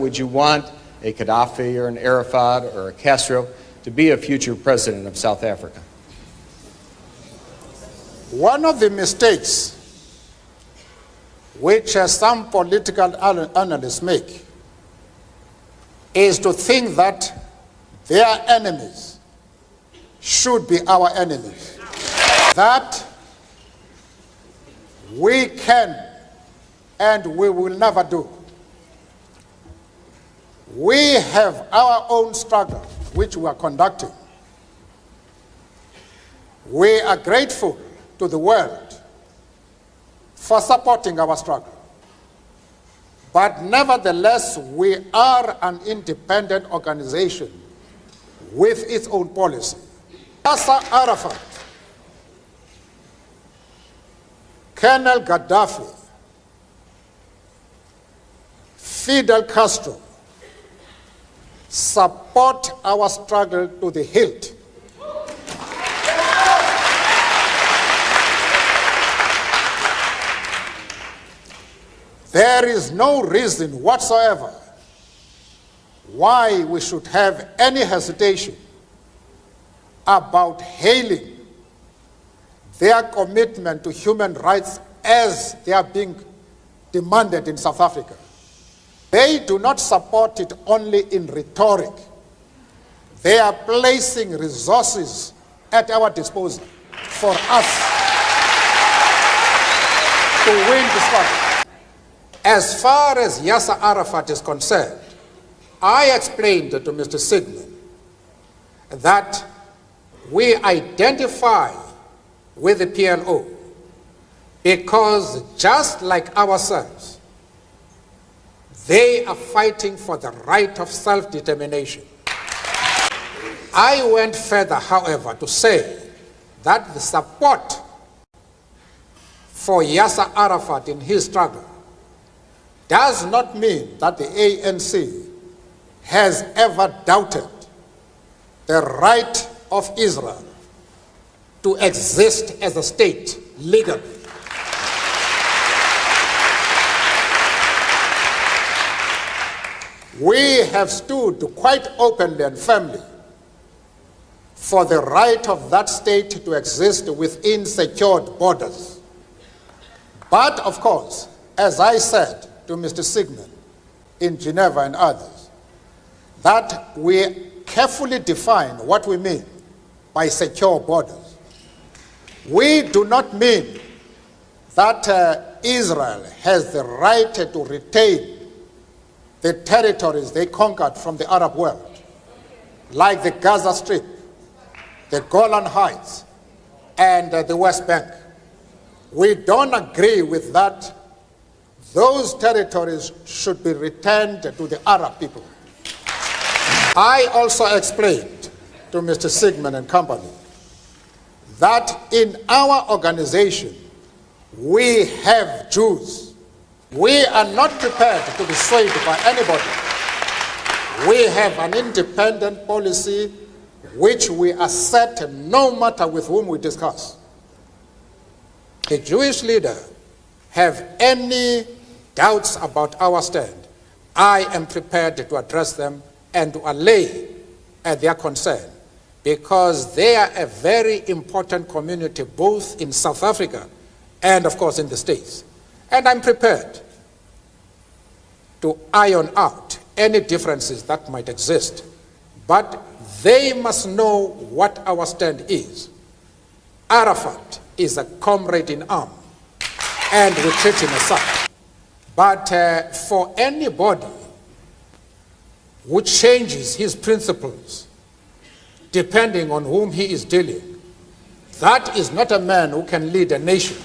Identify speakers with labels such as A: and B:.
A: would you want a Gaddafi or an Arafat or a Castro to be a future president of South Africa?
B: One of the mistakes which some political analysts make is to think that their enemies should be our enemies. That we can and we will never do. We have our own struggle which we are conducting. We are grateful to the world for supporting our struggle. But nevertheless, we are an independent organization with its own policy. Yasser Arafat, Colonel Gaddafi, Fidel Castro support our struggle to the hilt. There is no reason whatsoever why we should have any hesitation about hailing their commitment to human rights as they are being demanded in South Africa. They do not support it only in rhetoric. They are placing resources at our disposal for us to win the struggle. As far as Yasser Arafat is concerned, I explained to Mr. Sigmund that we identify with the PLO because just like ourselves, they are fighting for the right of self-determination. I went further, however, to say that the support for Yasser Arafat in his struggle does not mean that the ANC has ever doubted the right of Israel to exist as a state legally. We have stood quite openly and firmly for the right of that state to exist within secured borders. But of course, as I said to Mr. Sigmund in Geneva and others, that we carefully define what we mean by secure borders. We do not mean that Israel has the right to retain the territories they conquered from the Arab world, like the Gaza Strip, the Golan Heights, and the West Bank. We don't agree with that. Those territories should be returned to the Arab people. I also explained to Mr. Sigmund and company that in our organization, we have Jews. We are not prepared to be swayed by anybody. We have an independent policy which we assert no matter with whom we discuss. The Jewish leader have any doubts about our stand, I am prepared to address them and to allay their concern, because they are a very important community both in South Africa and of course in the States. And I'm prepared to iron out any differences that might exist, but they must know what our stand is. Arafat is a comrade in arms, and we treat him as such. But for anybody who changes his principles depending on whom he is dealing, that is not a man who can lead a nation.